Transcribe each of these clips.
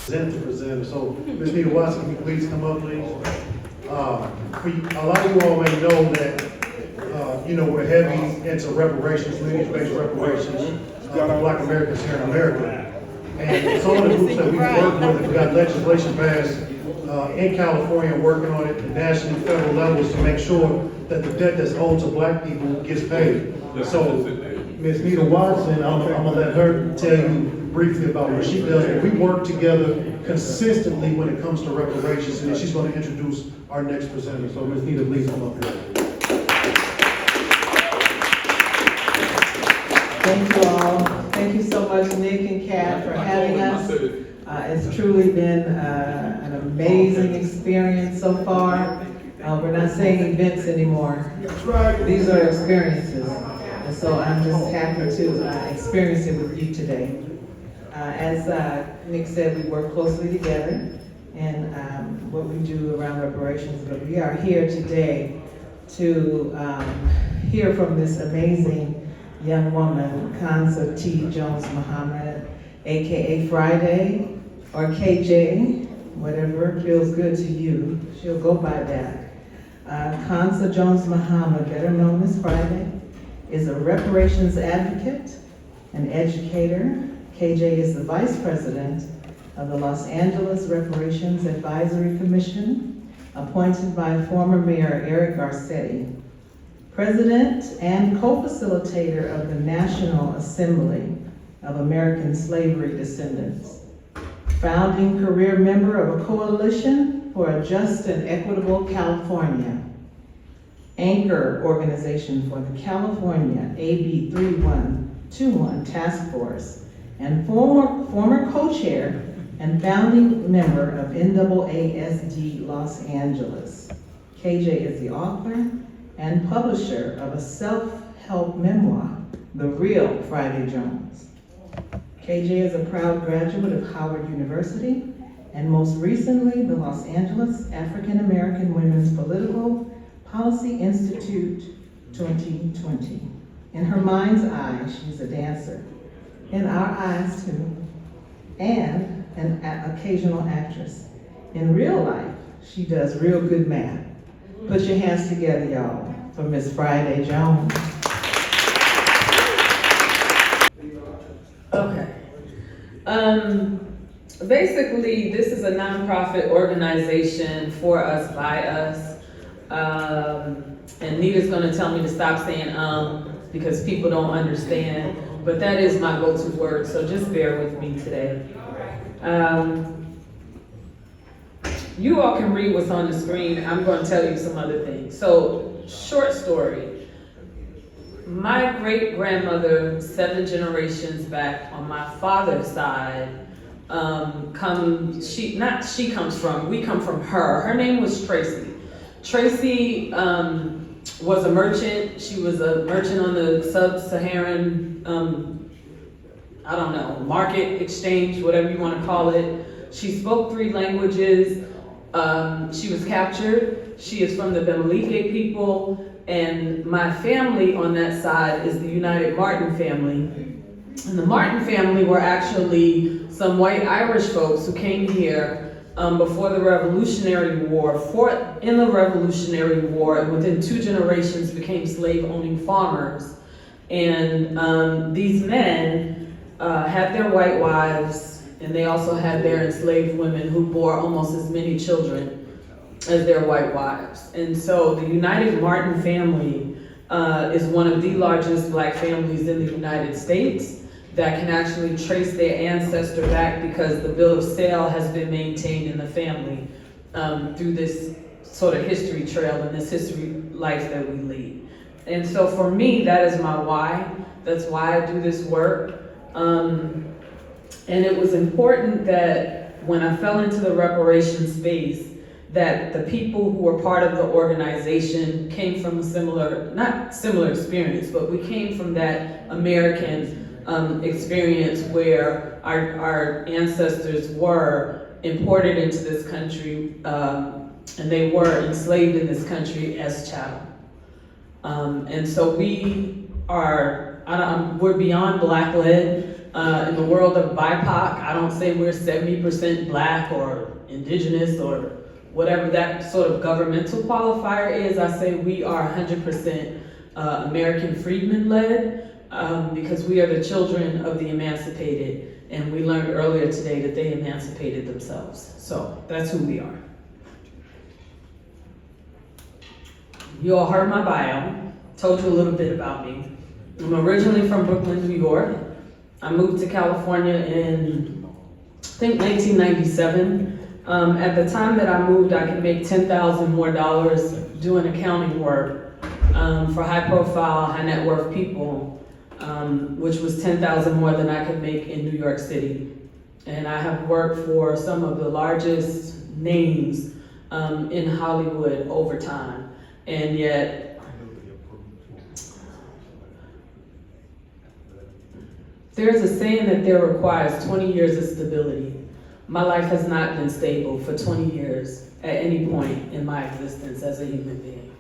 presenter. So, Ms. Nita Watson, can you please come up, please? A lot of you all may know that, we're heavy into reparations, lineage-based reparations for Black Americans here in America. And some of the groups that we work with have got legislation passed in California, working on it at national and federal levels to make sure that the debt that's owed to Black people gets paid. So, Ms. Nita Watson, I'm gonna let her tell you briefly about what she does. But we work together consistently when it comes to reparations, and then she's going to introduce our next presenter. So, Ms. Nita, please come up here. Thank you all. Thank you so much, Nick and Kat, for having us. It's truly been an amazing experience so far. We're not saying events anymore. These are experiences. And so I'm just happy to experience it with you today. As Nick said, we work closely together and what we do around reparations, but we are here today to hear from this amazing young woman, Kansa T. Jones Muhammad, AKA Friday, or KJ, whatever feels good to you. She'll go by that. Kansa Jones Muhammad, better known as Friday, is a reparations advocate, an educator. KJ is the Vice President of the Los Angeles Reparations Advisory Commission, appointed by former Mayor Eric Garcetti. President and co-facilitator of the National Assembly of American Slavery Descendants. Founding career member of a coalition for a just and equitable California. Anchor organization for the California AB 3121 Task Force, and former co-chair and founding member of NAASD Los Angeles. KJ is the author and publisher of a self-help memoir, The Real Friday Jones. KJ is a proud graduate of Howard University and most recently the Los Angeles African American Women's Political Policy Institute 2020. In her mind's eye, she's a dancer. In our eyes too, and an occasional actress. In real life, she does real good math. Put your hands together, y'all, for Miss Friday Jones. Okay. Basically, this is a nonprofit organization for us, by us. And Nita's gonna tell me to stop saying because people don't understand, but that is my go-to word, so just bear with me today. You all can read what's on the screen. I'm going to tell you some other things. So, short story. My great-grandmother, 7 generations back on my father's side, we come from her. Her name was Tracy. Tracy was a merchant. She was a merchant on the sub-Saharan, market exchange, whatever you want to call it. She spoke 3 languages. She was captured. She is from the Bemalique people, and my family on that side is the United Martin family. And the Martin family were actually some white Irish folks who came here before the Revolutionary War, fought in the Revolutionary War, and within 2 generations became slave-owning farmers. And these men had their white wives, and they also had their enslaved women who bore almost as many children as their white wives. And so the United Martin family is one of the largest Black families in the United States that can actually trace their ancestor back, because the bill of sale has been maintained in the family through this sort of history trail and this history life that we lead. And so for me, that is my why. That's why I do this work. And it was important that when I fell into the reparations space, that the people who were part of the organization came from a not similar experience, but we came from that American experience where our ancestors were imported into this country and they were enslaved in this country as chattel. And so we're beyond black-led. In the world of BIPOC, I don't say we're 70% Black or indigenous or whatever that sort of governmental qualifier is. I say we are 100% American freedmen led, because we are the children of the emancipated, and we learned earlier today that they emancipated themselves. So that's who we are. You all heard my bio, told you a little bit about me. I'm originally from Brooklyn, New York. I moved to California in, I think, 1997. At the time that I moved, I could make $10,000 more doing accounting work for high-profile, high-net-worth people, which was $10,000 more than I could make in New York City. And I have worked for some of the largest names in Hollywood over time. And yet, there's a saying that there requires 20 years of stability. My life has not been stable for 20 years at any point in my existence as a human being.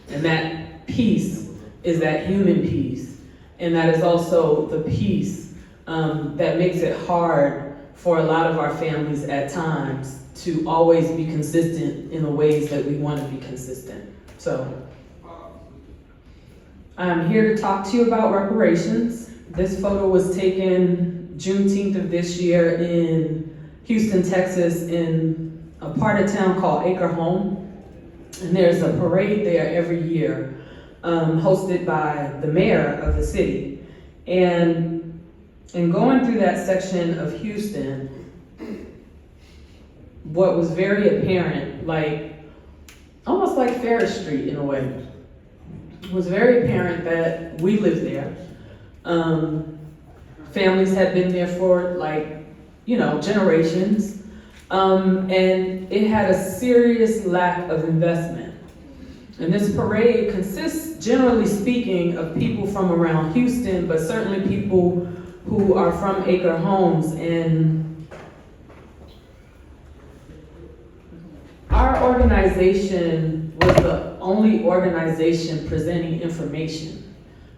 And that peace is that human peace. And that is also the peace that makes it hard for a lot of our families at times to always be consistent in the ways that we want to be consistent. So, I'm here to talk to you about reparations. This photo was taken Juneteenth of this year in Houston, Texas, in a part of town called Acre Home. And there's a parade there every year, hosted by the mayor of the city. And in going through that section of Houston, what was very apparent, almost like Ferris Street in a way, it was very apparent that we lived there. Families had been there for generations. And it had a serious lack of investment. And this parade consists, generally speaking, of people from around Houston, but certainly people who are from Acre Homes. And our organization was the only organization presenting information.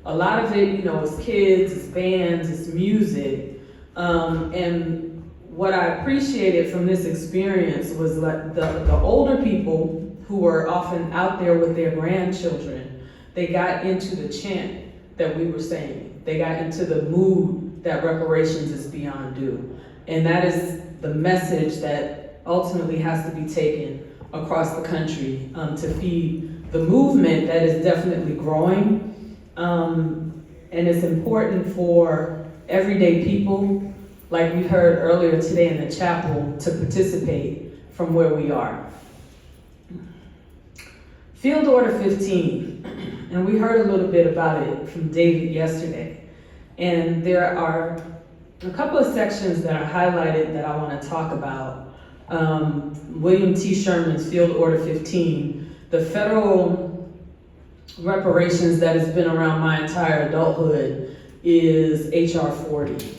A lot of it, is kids, it's bands, it's music. And what I appreciated from this experience was the older people who were often out there with their grandchildren, they got into the chant that we were saying. They got into the mood that reparations is beyond due. And that is the message that ultimately has to be taken across the country to feed the movement that is definitely growing. And it's important for everyday people, like we heard earlier today in the chapel, to participate from where we are. Field Order 15, and we heard a little bit about it from David yesterday. And there are a couple of sections that are highlighted that I want to talk about. William T. Sherman's Field Order 15, the federal reparations that has been around my entire adulthood is H.R. 40.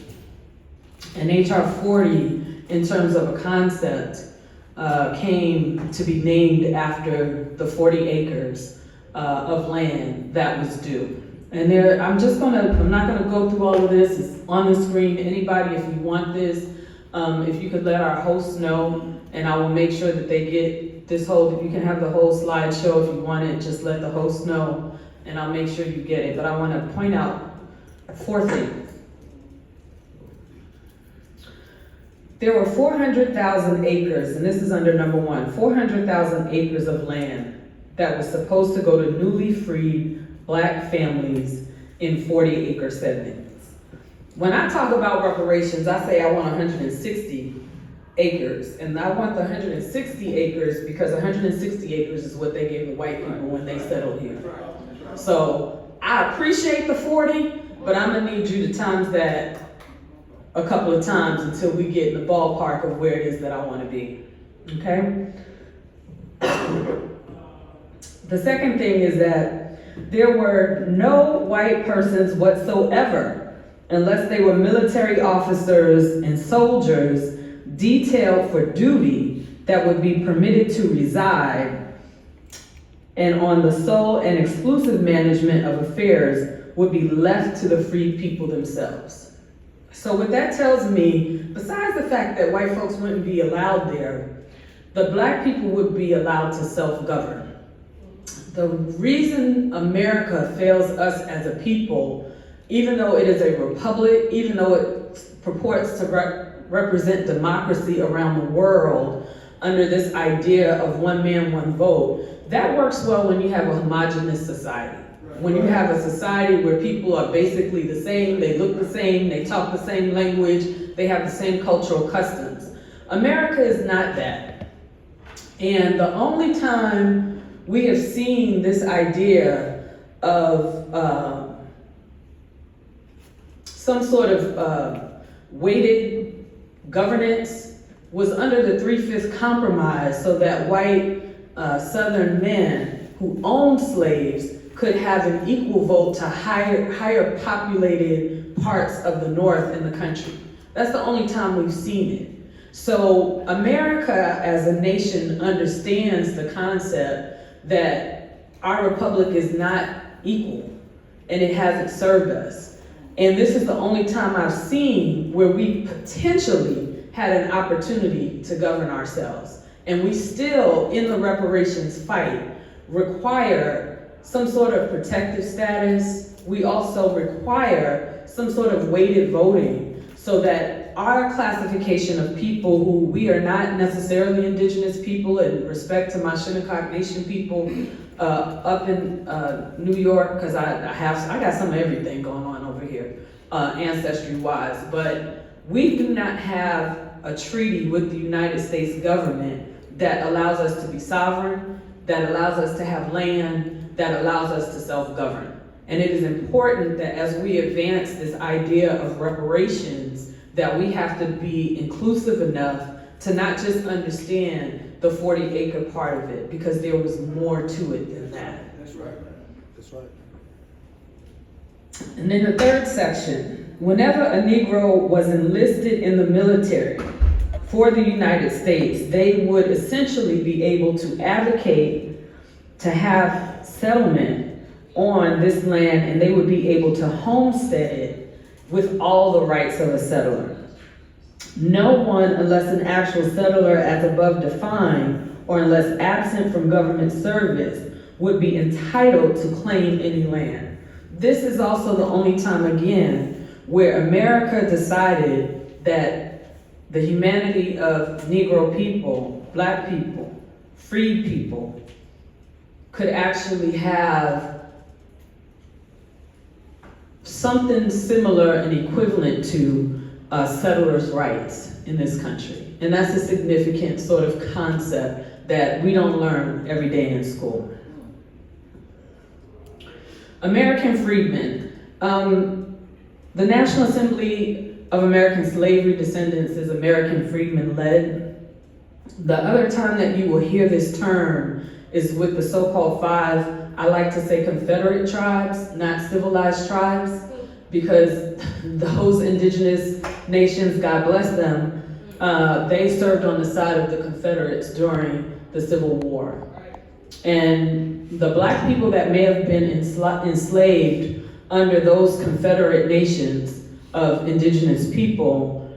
And H.R. 40, in terms of a concept, came to be named after the 40 acres of land that was due. And I'm not gonna go through all of this, it's on the screen. Anybody, if you want this, if you could let our hosts know, and I will make sure that they get this you can have the whole slideshow if you want it, just let the host know, and I'll make sure you get it. But I wanna point out 4 things. There were 400,000 acres, and this is under number 1, 400,000 acres of land that was supposed to go to newly freed Black families in 40-acre segments. When I talk about reparations, I say I want 160 acres, and I want the 160 acres because 160 acres is what they gave the white people when they settled here. So I appreciate the 40, but I'm gonna need you to times that a couple of times until we get in the ballpark of where it is that I want to be, okay? The second thing is that there were no white persons whatsoever, unless they were military officers and soldiers detailed for duty, that would be permitted to reside, and on the sole and exclusive management of affairs would be left to the freed people themselves. So what that tells me, besides the fact that white folks wouldn't be allowed there, the black people would be allowed to self-govern. The reason America fails us as a people, even though it is a republic, even though it purports to represent democracy around the world under this idea of one man, one vote, that works well when you have a homogenous society. When you have a society where people are basically the same, they look the same, they talk the same language, they have the same cultural customs. America is not that. And the only time we have seen this idea of some sort of weighted governance was under the 3/5 compromise, so that white Southern men who owned slaves could have an equal vote to higher populated parts of the North in the country. That's the only time we've seen it. So America as a nation understands the concept that our republic is not equal and it hasn't served us. And this is the only time I've seen where we potentially had an opportunity to govern ourselves. And we still, in the reparations fight, require some sort of protective status. We also require some sort of weighted voting so that our classification of people who we are not necessarily indigenous people, in respect to my Shinnecock Nation people up in New York, because I got some of everything going on over here, ancestry-wise, but we do not have a treaty with the United States government that allows us to be sovereign, that allows us to have land, that allows us to self-govern. And it is important that as we advance this idea of reparations, that we have to be inclusive enough to not just understand the 40-acre part of it, because there was more to it than that. That's right. That's right. And then the third section, whenever a Negro was enlisted in the military for the United States, they would essentially be able to advocate to have settlement on this land, and they would be able to homestead it with all the rights of a settler. No one, unless an actual settler as above defined, or unless absent from government service, would be entitled to claim any land. This is also the only time again where America decided that the humanity of Negro people, black people, freed people, could actually have something similar and equivalent to settlers' rights in this country. And that's a significant sort of concept that we don't learn every day in school. American freedmen. The National Assembly of American Slavery Descendants is American freedmen led. The other time that you will hear this term is with the so-called 5, I like to say Confederate tribes, not civilized tribes, because those indigenous nations, God bless them, they served on the side of the Confederates during the Civil War. And the black people that may have been enslaved under those Confederate nations of indigenous people,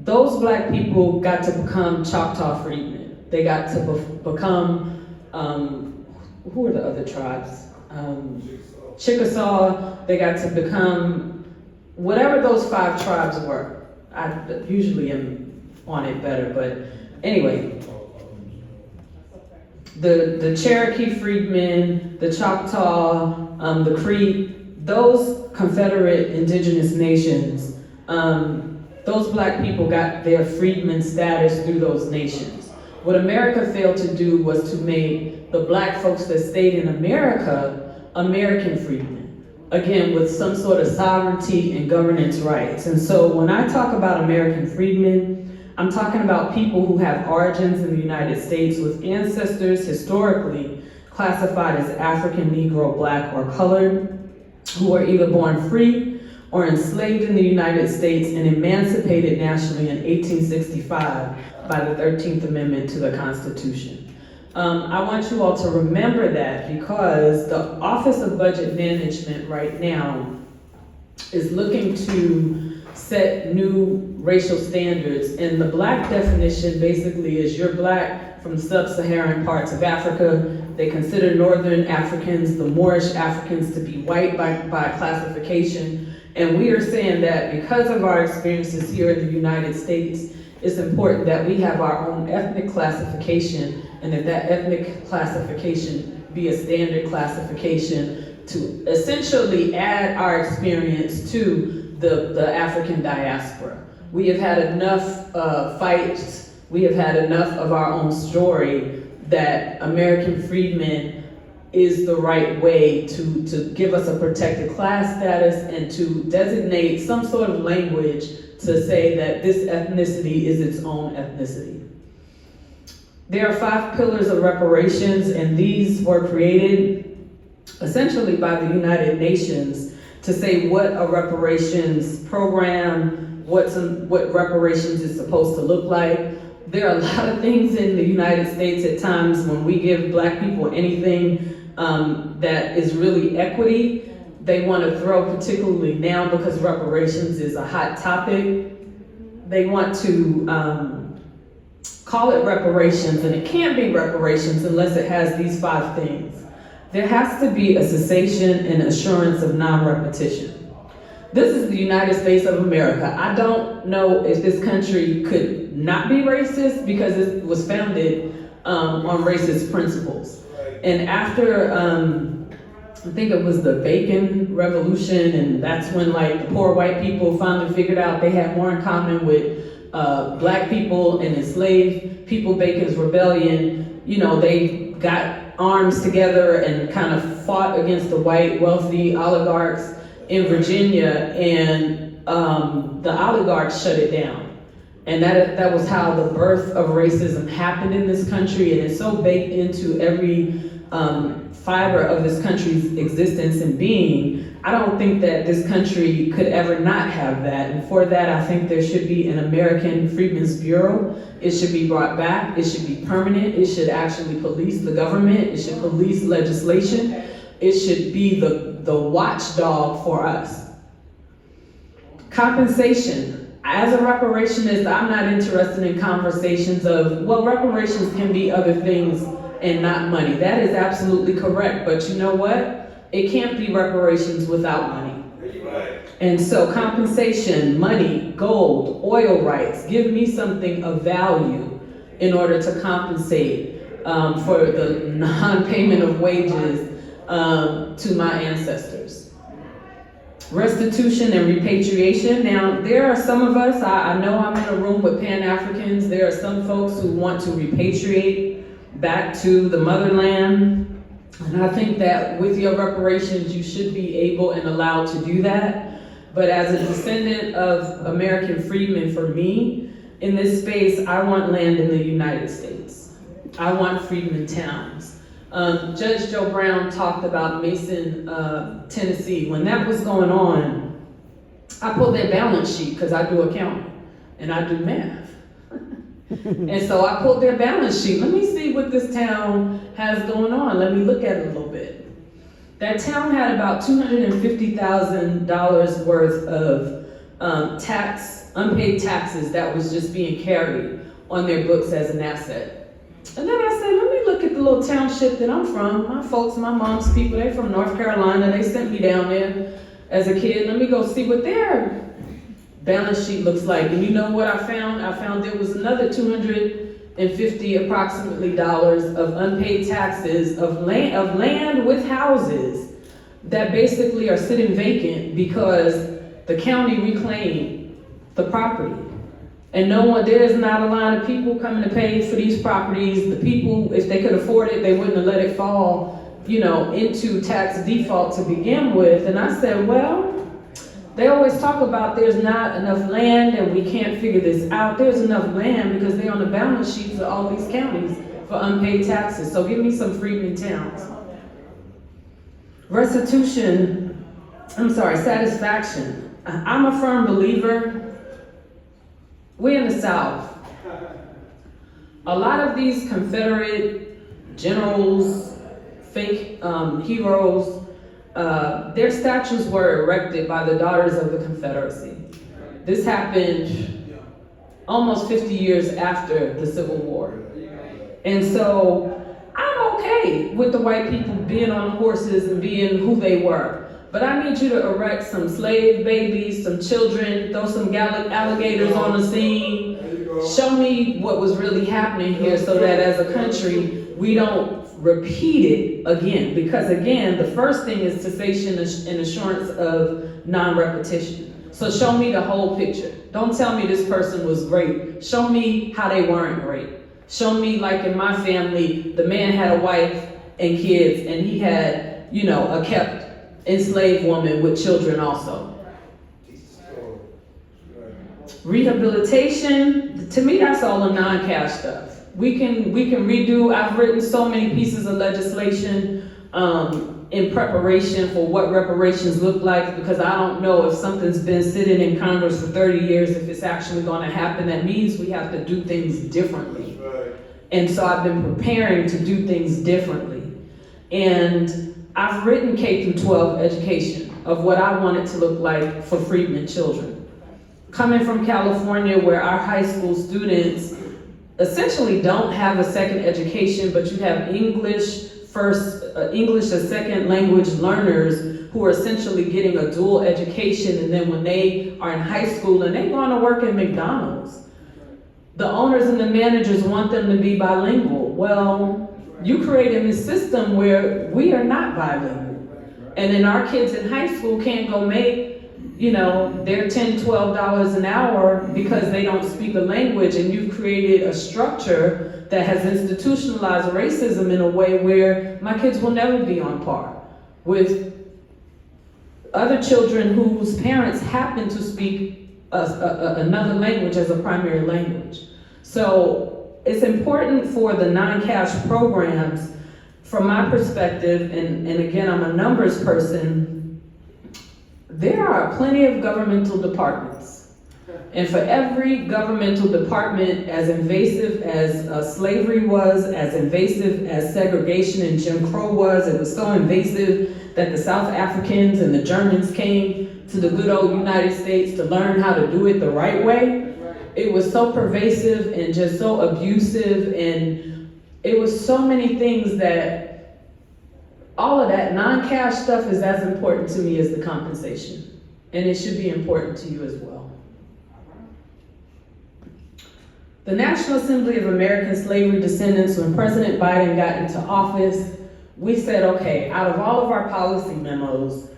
those black people got to become Choctaw freedmen. They got to become, who are the other tribes? Chickasaw. They got to become whatever those 5 tribes were. I usually am on it better, but anyway. The Cherokee freedmen, the Choctaw, the Creek, those Confederate indigenous nations, those black people got their freedmen status through those nations. What America failed to do was to make the black folks that stayed in America, American freedmen, again, with some sort of sovereignty and governance rights. And so when I talk about American freedmen, I'm talking about people who have origins in the United States with ancestors historically classified as African, Negro, Black, or colored, who are either born free or enslaved in the United States and emancipated nationally in 1865 by the 13th Amendment to the Constitution. I want you all to remember that, because the Office of Budget Management right now is looking to set new racial standards. And the black definition basically is you're black from sub-Saharan parts of Africa. They consider Northern Africans, the Moorish Africans, to be white by classification. And we are saying that because of our experiences here in the United States, it's important that we have our own ethnic classification, and that ethnic classification be a standard classification to essentially add our experience to the African diaspora. We have had enough fights, we have had enough of our own story that American freedmen is the right way to give us a protected class status and to designate some sort of language to say that this ethnicity is its own ethnicity. There are 5 pillars of reparations, and these were created essentially by the United Nations to say what a reparations program, what reparations is supposed to look like. There are a lot of things in the United States at times when we give black people anything that is really equity, they want to throw, particularly now because reparations is a hot topic, they want to call it reparations, and it can't be reparations unless it has these 5 things. There has to be a cessation and assurance of non-repetition. This is the United States of America. I don't know if this country could not be racist because it was founded on racist principles. And after, I think it was the Bacon Revolution, and that's when like the poor white people finally figured out they had more in common with black people and enslaved people. Bacon's Rebellion, you know, they got arms together and kind of fought against the white wealthy oligarchs in Virginia, and the oligarchs shut it down. And that was how the birth of racism happened in this country, and it's so baked into every fiber of this country's existence and being. I don't think that this country could ever not have that, and for that I think there should be an American Freedmen's Bureau. It should be brought back, it should be permanent, it should actually police the government, it should police legislation, it should be the watchdog for us. Compensation. As a reparationist, I'm not interested in conversations of, well, reparations can be other things and not money. That is absolutely correct, but you know what? It can't be reparations without money. And so compensation, money, gold, oil rights, give me something of value in order to compensate for the non-payment of wages to my ancestors. Restitution and repatriation. Now, there are some of us, I know I'm in a room with Pan-Africans, there are some folks who want to repatriate back to the motherland. And I think that with your reparations, you should be able and allowed to do that. But as a descendant of American freedmen, for me, in this space, I want land in the United States. I want freedmen towns. Judge Joe Brown talked about Mason, Tennessee. When that was going on, I pulled their balance sheet because I do accounting and I do math. And so I pulled their balance sheet. Let me see what this town has going on. Let me look at it a little bit. That town had about $250,000 worth of unpaid taxes that was just being carried on their books as an asset. And then I said, let me look at the little township that I'm from. My folks, my mom's people, they're from North Carolina. They sent me down there as a kid. Let me go see what their balance sheet looks like. And you know what I found? I found there was another $250 approximately of unpaid taxes of land with houses that basically are sitting vacant because the county reclaimed the property. And there is not a line of people coming to pay for these properties. The people, if they could afford it, they wouldn't have let it fall, into tax default to begin with. And I said, well, they always talk about there's not enough land and we can't figure this out. There's enough land because they're on the balance sheets of all these counties for unpaid taxes. So give me some freedmen towns. Satisfaction. I'm a firm believer. We're in the South. A lot of these Confederate generals, fake heroes, their statues were erected by the Daughters of the Confederacy. This happened almost 50 years after the Civil War. And so I'm okay with the white people being on horses and being who they were. But I need you to erect some slave babies, some children, throw some alligators on the scene. Show me what was really happening here so that as a country, we don't repeat it again. Because again, the first thing is cessation and assurance of non-repetition. So show me the whole picture. Don't tell me this person was great. Show me how they weren't great. Show me, like in my family, the man had a wife and kids, and he had, a kept enslaved woman with children also. Rehabilitation, to me, that's all the non-cash stuff. We can redo. I've written so many pieces of legislation in preparation for what reparations look like, because I don't know if something's been sitting in Congress for 30 years, if it's actually going to happen. That means we have to do things differently. And so I've been preparing to do things differently. And I've written K through 12 education of what I want it to look like for freedmen children. Coming from California, where our high school students essentially don't have a second education, but you have English as second language learners who are essentially getting a dual education, and then when they are in high school and they want to work at McDonald's, the owners and the managers want them to be bilingual. Well, you created this system where we are not bilingual. And then our kids in high school can't go make, their $10, $12 an hour because they don't speak a language, and you've created a structure that has institutionalized racism in a way where my kids will never be on par with other children whose parents happen to speak another language as a primary language. So it's important for the non-cash programs, from my perspective, and again, I'm a numbers person, there are plenty of governmental departments. And for every governmental department, as invasive as slavery was, as invasive as segregation and Jim Crow was, it was so invasive that the South Africans and the Germans came to the good old United States to learn how to do it the right way. It was so pervasive and just so abusive, and it was so many things that all of that non-cash stuff is as important to me as the compensation. And it should be important to you as well. The National Assembly of American Slavery Descendants, when President Biden got into office, we said, okay, out of all of our policy memos,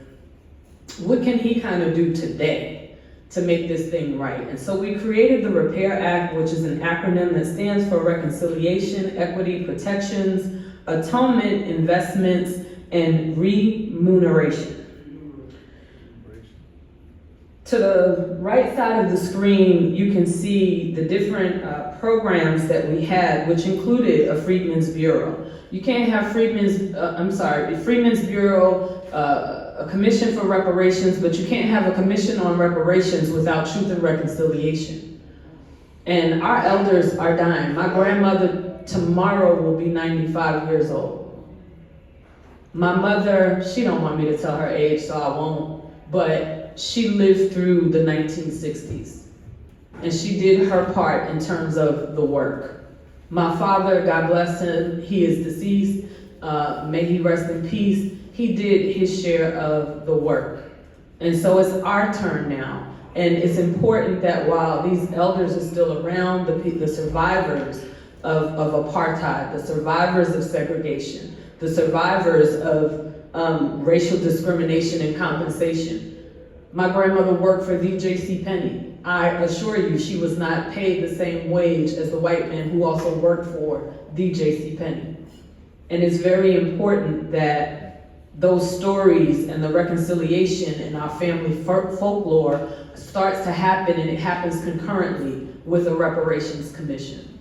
what can he kind of do today to make this thing right? And so we created the Repair Act, which is an acronym that stands for Reconciliation, Equity, Protections, Atonement, Investments, and Remuneration. To the right side of the screen, you can see the different programs that we had, which included a Freedmen's Bureau. You can't have Freedmen's Bureau, a commission for reparations, but you can't have a commission on reparations without truth and reconciliation. And our elders are dying. My grandmother tomorrow will be 95 years old. My mother, she don't want me to tell her age, so I won't, but she lived through the 1960s. And she did her part in terms of the work. My father, God bless him, he is deceased. May he rest in peace. He did his share of the work. And so it's our turn now. And it's important that while these elders are still around, the survivors of apartheid, the survivors of segregation, the survivors of racial discrimination and compensation. My grandmother worked for the JCPenney. I assure you, she was not paid the same wage as the white man who also worked for the JCPenney. And it's very important that those stories and the reconciliation in our family folklore starts to happen, and it happens concurrently with a reparations commission.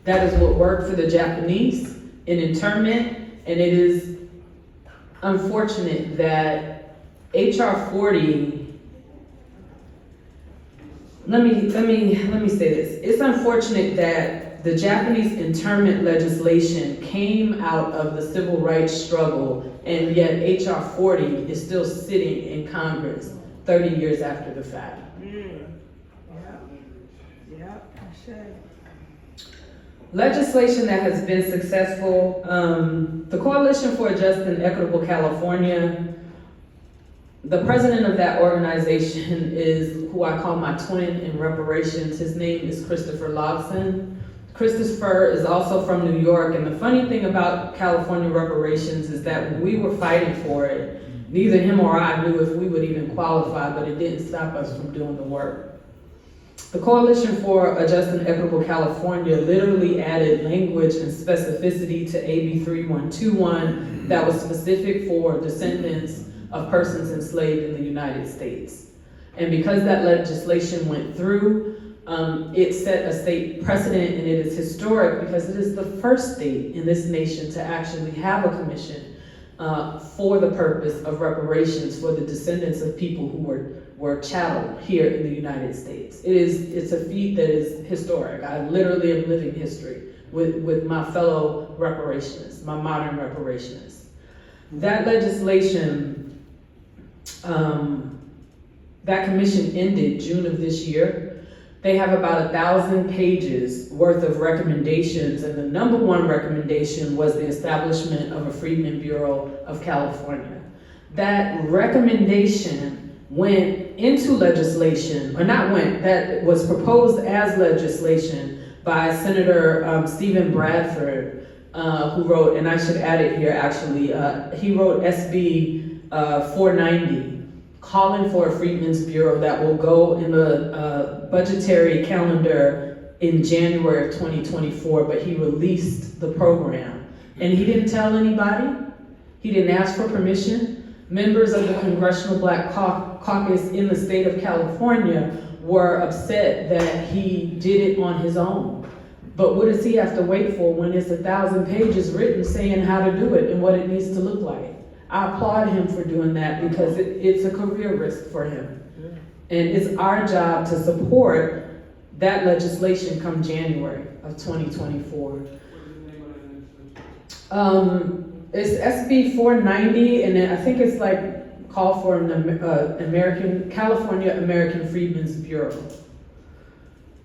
That is what worked for the Japanese in internment, and it is unfortunate that HR 40, let me say this. It's unfortunate that the Japanese internment legislation came out of the civil rights struggle, and yet H.R. 40 is still sitting in Congress 30 years after the fact. Legislation that has been successful, the Coalition for a Just and Equitable California, the president of that organization is who I call my twin in reparations. His name is Christopher Lobson. Christopher is also from New York, and the funny thing about California reparations is that when we were fighting for it, neither him or I knew if we would even qualify, but it didn't stop us from doing the work. The Coalition for a Just and Equitable California literally added language and specificity to AB 3121 that was specific for descendants of persons enslaved in the United States. And because that legislation went through, it set a state precedent, and it is historic because it is the first state in this nation to actually have a commission for the purpose of reparations for the descendants of people who were chattel here in the United States. It's a feat that is historic. I literally am living history with my fellow reparationists, my modern reparationists. That legislation, that commission ended June of this year. They have about 1,000 pages worth of recommendations, and the number one recommendation was the establishment of a Freedmen Bureau of California. That recommendation went into legislation, or not went, that was proposed as legislation by Senator Stephen Bradford, who wrote, and I should add it here actually, he wrote SB 490, calling for a Freedmen's Bureau that will go in the budgetary calendar in January of 2024, but he released the program. And he didn't tell anybody. He didn't ask for permission. Members of the Congressional Black Caucus in the state of California were upset that he did it on his own. But what does he have to wait for when it's 1,000 pages written saying how to do it and what it needs to look like? I applaud him for doing that because it's a career risk for him. And it's our job to support that legislation come January of 2024. It's SB 490, and I think it's like call for an California American Freedmen's Bureau.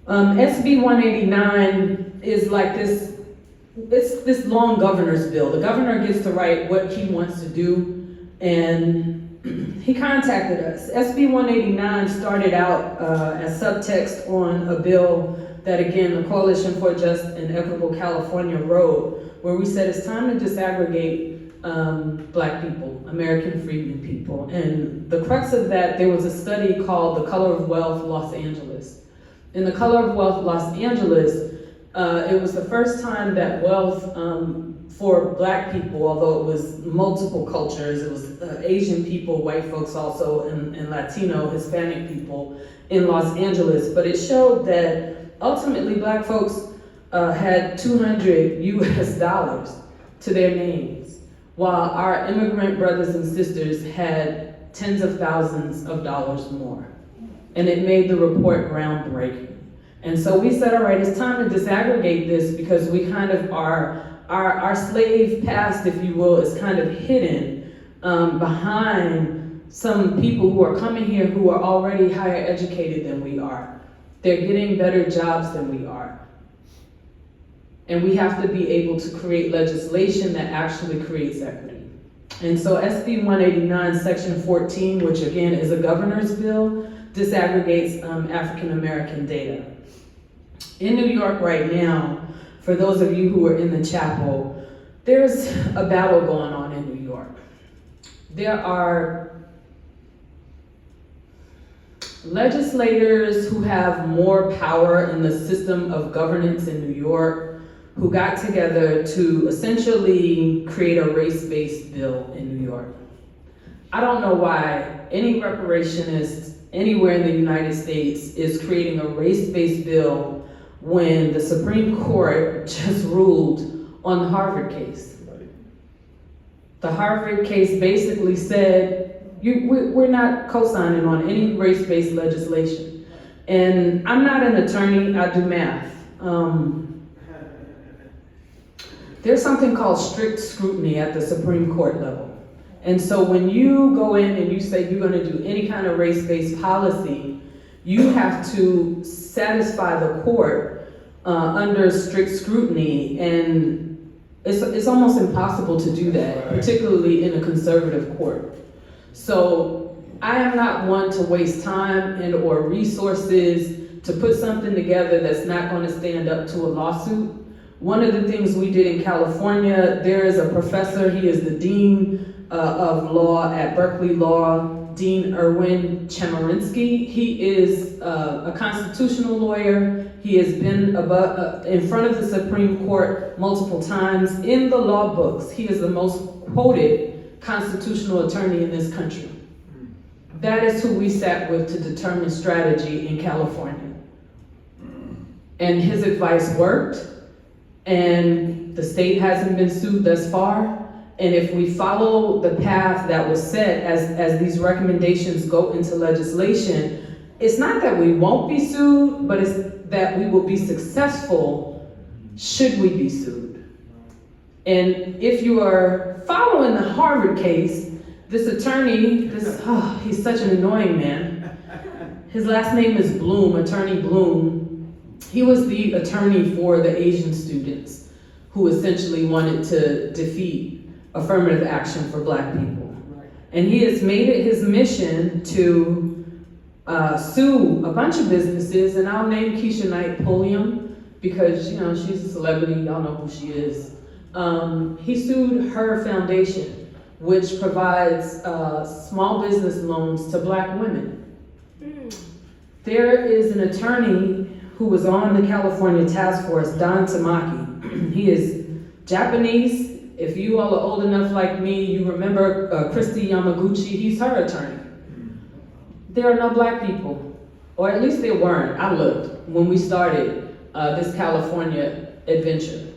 SB 189 is like this. It's this long governor's bill. The governor gets to write what he wants to do, and he contacted us. SB 189 started out as subtext on a bill that, again, the Coalition for Just and Equitable California wrote, where we said it's time to disaggregate Black people, American freedmen people. And the crux of that, there was a study called The Color of Wealth, Los Angeles. In The Color of Wealth, Los Angeles, it was the first time that wealth for Black people, although it was multiple cultures, it was Asian people, white folks also, and Latino, Hispanic people in Los Angeles, but it showed that ultimately Black folks had $200 US to their names, while our immigrant brothers and sisters had tens of thousands of dollars more. And it made the report groundbreaking. And so we said, all right, it's time to disaggregate this because we kind of our slave past, if you will, is kind of hidden behind some people who are coming here who are already higher educated than we are. They're getting better jobs than we are. And we have to be able to create legislation that actually creates equity. And so SB 189, Section 14, which again is a governor's bill, disaggregates African American data. In New York right now, for those of you who are in the chapel, there's a battle going on in New York. There are legislators who have more power in the system of governance in New York who got together to essentially create a race-based bill in New York. I don't know why any reparationist anywhere in the United States is creating a race-based bill when the Supreme Court just ruled on the Harvard case. The Harvard case basically said, we're not co-signing on any race-based legislation. And I'm not an attorney, I do math. there's something called strict scrutiny at the Supreme Court level. And so when you go in and you say you're gonna do any kind of race-based policy, you have to satisfy the court under strict scrutiny, and it's almost impossible to do that, particularly in a conservative court. So I am not one to waste time and or resources to put something together that's not going to stand up to a lawsuit. One of the things we did in California, there is a professor, he is the dean of law at Berkeley Law, Dean Erwin Chemerinsky. He is a constitutional lawyer. He has been in front of the Supreme Court multiple times. In the law books, he is the most quoted constitutional attorney in this country. That is who we sat with to determine strategy in California. And his advice worked, and the state hasn't been sued thus far. And if we follow the path that was set as these recommendations go into legislation, it's not that we won't be sued, but it's that we will be successful should we be sued. And if you are following the Harvard case, this attorney, he's such an annoying man. His last name is Bloom, Attorney Bloom. He was the attorney for the Asian students who essentially wanted to defeat affirmative action for Black people. And he has made it his mission to sue a bunch of businesses, and I'll name Keisha Knight Pulliam because she's a celebrity, y'all know who she is. He sued her foundation, which provides small business loans to Black women. There is an attorney who was on the California task force, Don Tamaki. He is Japanese. If you all are old enough like me, you remember Christy Yamaguchi, he's her attorney. There are no Black people, or at least there weren't. I looked when we started this California adventure.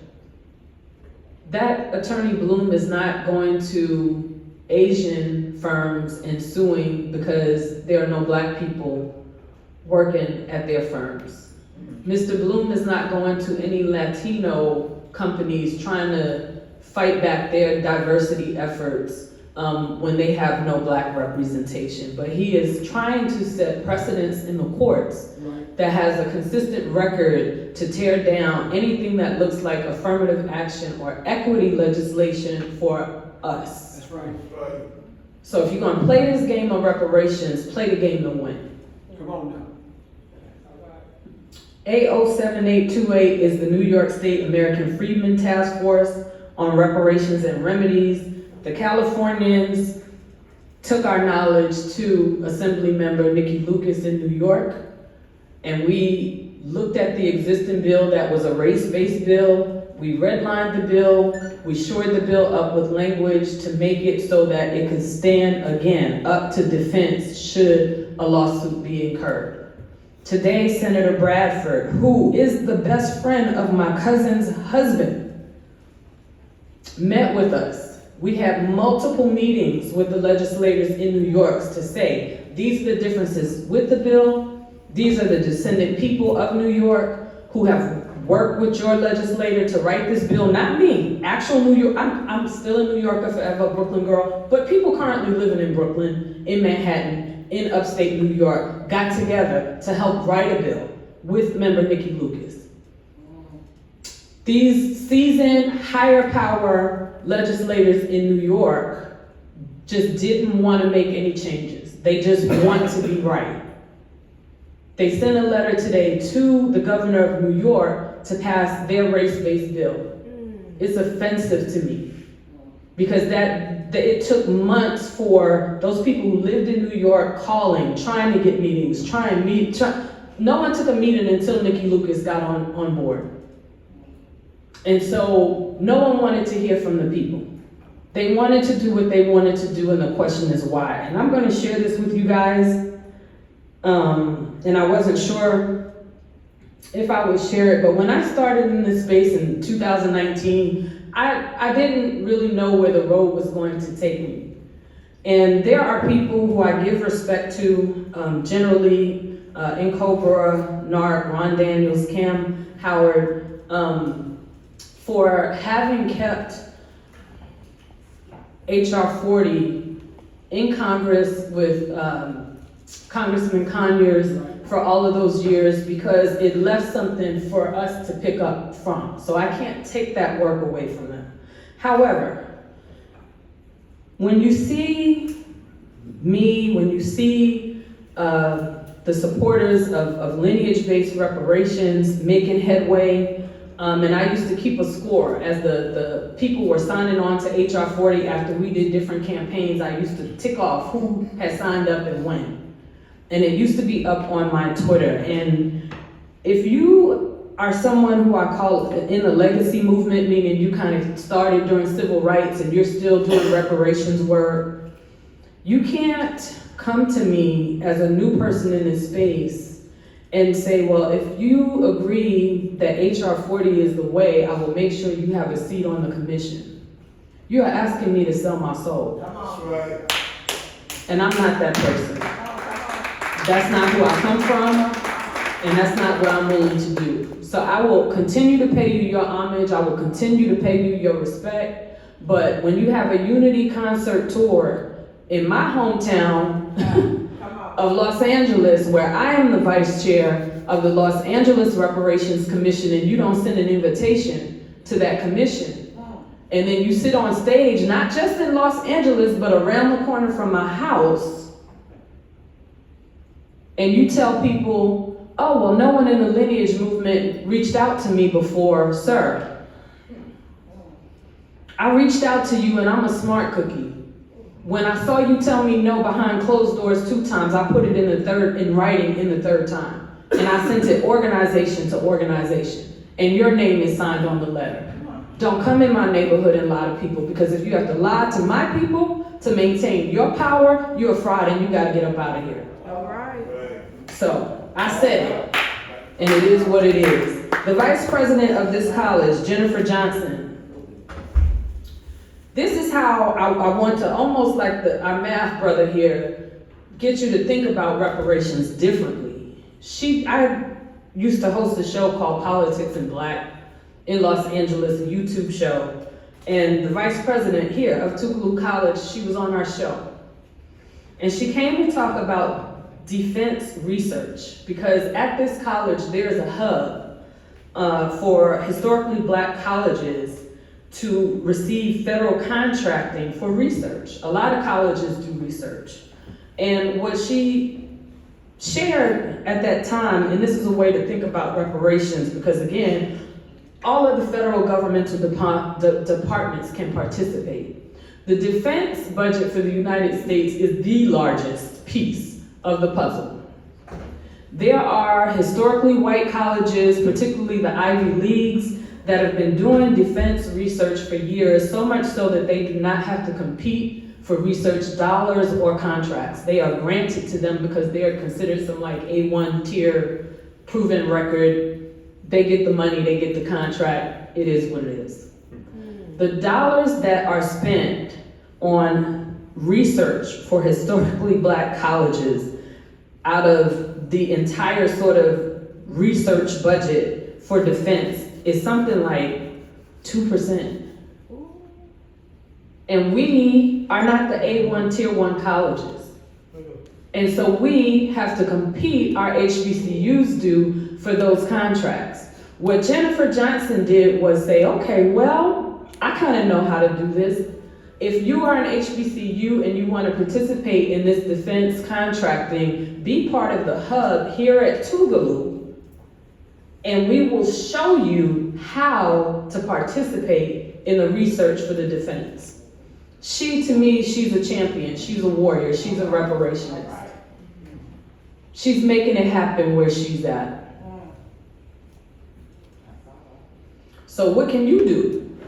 That Attorney Bloom is not going to Asian firms and suing because there are no Black people working at their firms. Mr. Bloom is not going to any Latino companies trying to fight back their diversity efforts when they have no Black representation. But he is trying to set precedents in the courts that has a consistent record to tear down anything that looks like affirmative action or equity legislation for us. That's right. So if you're gonna play this game of reparations, play the game to win. Come on now. A07828 is the New York State American Freedmen Task Force on reparations and remedies. The Californians took our knowledge to Assembly Member Nikki Lucas in New York, and we looked at the existing bill that was a race-based bill. We redlined the bill, we shored the bill up with language to make it so that it could stand again up to defense should a lawsuit be incurred. Today, Senator Bradford, who is the best friend of my cousin's husband, met with us. We had multiple meetings with the legislators in New York to say, these are the differences with the bill, these are the descendant people of New York who have worked with your legislator to write this bill, not me, actual New York, I'm still a New Yorker forever, Brooklyn girl, but people currently living in Brooklyn, in Manhattan, in upstate New York, got together to help write a bill with member Nikki Lucas. These seasoned, higher power legislators in New York just didn't want to make any changes. They just want to be right. They sent a letter today to the governor of New York to pass their race-based bill. It's offensive to me because it took months for those people who lived in New York calling, trying to get meetings, no one took a meeting until Nikki Lucas got on board. And so no one wanted to hear from the people. They wanted to do what they wanted to do, and the question is why. And I'm going to share this with you guys. And I wasn't sure if I would share it, but when I started in this space in 2019, I didn't really know where the road was going to take me. And there are people who I give respect to, generally in Cobra, NARC, Ron Daniels, Cam Howard, for having kept HR 40 in Congress with Congressman Conyers for all of those years, because it left something for us to pick up from. So I can't take that work away from them. However, when you see me, when you see the supporters of lineage-based reparations making headway, and I used to keep a score as the people were signing on to HR 40 after we did different campaigns. I used to tick off who had signed up and when. And it used to be up on my Twitter. And if you are someone who I call in the legacy movement, meaning you kind of started during civil rights and you're still doing reparations work, you can't come to me as a new person in this space and say, well, if you agree that HR 40 is the way, I will make sure you have a seat on the commission. You are asking me to sell my soul. That's right. And I'm not that person. That's not who I come from, and that's not what I'm willing to do. So I will continue to pay you your homage, I will continue to pay you your respect, but when you have a unity concert tour in my hometown of Los Angeles, where I am the vice chair of the Los Angeles Reparations Commission, and you don't send an invitation to that commission, and then you sit on stage, not just in Los Angeles, but around the corner from my house, and you tell people, oh, well, no one in the lineage movement reached out to me before. Sir, I reached out to you and I'm a smart cookie. When I saw you tell me no behind closed doors 2 times, I put it in writing in the 3rd time. And I sent it organization to organization. And your name is signed on the letter. Don't come in my neighborhood and lie to people, because if you have to lie to my people to maintain your power, you're a fraud and you gotta get up out of here. So, I said it, and it is what it is. The vice president of this college, Jennifer Johnson, this is how I want to, almost like our math brother here, get you to think about reparations differently. I used to host a show called Politics in Black in Los Angeles, a YouTube show, and the vice president here of Tougaloo College, she was on our show. And she came to talk about defense research, because at this college there's a hub for historically Black colleges to receive federal contracting for research. A lot of colleges do research. And what she shared at that time, and this is a way to think about reparations, because again, all of the federal governmental departments can participate. The defense budget for the United States is the largest piece of the puzzle. There are historically white colleges, particularly the Ivy Leagues, that have been doing defense research for years, so much so that they do not have to compete for research dollars or contracts. They are granted to them because they are considered some like A1 tier proven record. They get the money, they get the contract, it is what it is. The dollars that are spent on research for historically Black colleges out of the entire sort of research budget for defense is something like 2%. And we are not the A1 tier 1 colleges. And so we have to compete, our HBCUs do, for those contracts. What Jennifer Johnson did was say, okay, well, I kind of know how to do this. If you are an HBCU and you want to participate in this defense contracting, be part of the hub here at Tougaloo, and we will show you how to participate in the research for the defense. To me, she's a champion, she's a warrior, she's a reparationist. She's making it happen where she's at. So what can you do?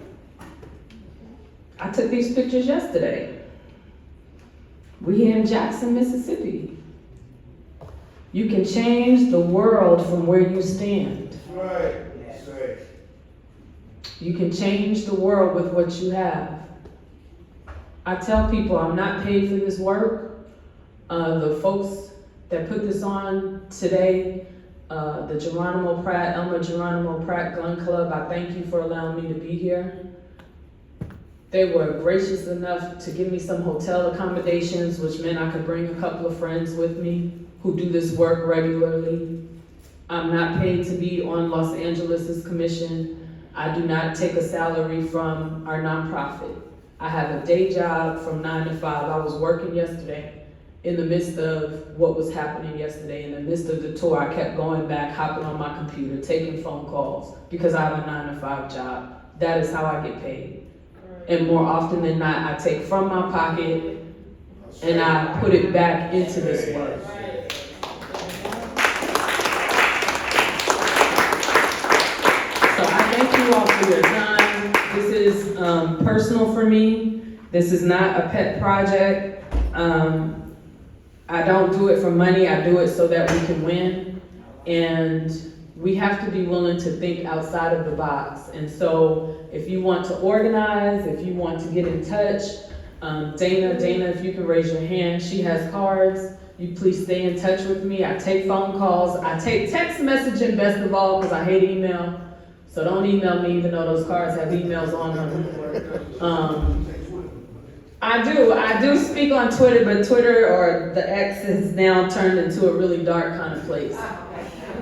I took these pictures yesterday. We here in Jackson, Mississippi. You can change the world from where you stand. That's right. That's right. You can change the world with what you have. I tell people I'm not paid for this work. The folks that put this on today, the Elmer Geronimo Pratt Gun Club, I thank you for allowing me to be here. They were gracious enough to give me some hotel accommodations, which meant I could bring a couple of friends with me who do this work regularly. I'm not paid to be on Los Angeles's commission. I do not take a salary from our nonprofit. I have a day job from 9 to 5. I was working yesterday in the midst of what was happening yesterday. In the midst of the tour, I kept going back, hopping on my computer, taking phone calls because I have a 9 to 5 job. That is how I get paid. And more often than not, I take from my pocket and I put it back into this work. So I thank you all for your time. This is personal for me. This is not a pet project. I don't do it for money. I do it so that we can win. And we have to be willing to think outside of the box. And so if you want to organize, if you want to get in touch, Dana, if you can raise your hand, she has cards. You please stay in touch with me. I take phone calls. I take text messaging best of all because I hate email. So don't email me even though those cards have emails on them. I do speak on Twitter, but Twitter or the X has now turned into a really dark kind of place.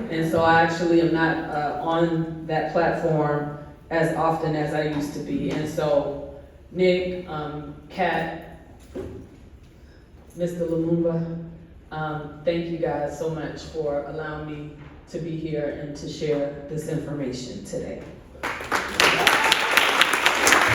And so I actually am not on that platform as often as I used to be. And so Nick, Kat, Mr. Lumumba, thank you guys so much for allowing me to be here and to share this information today.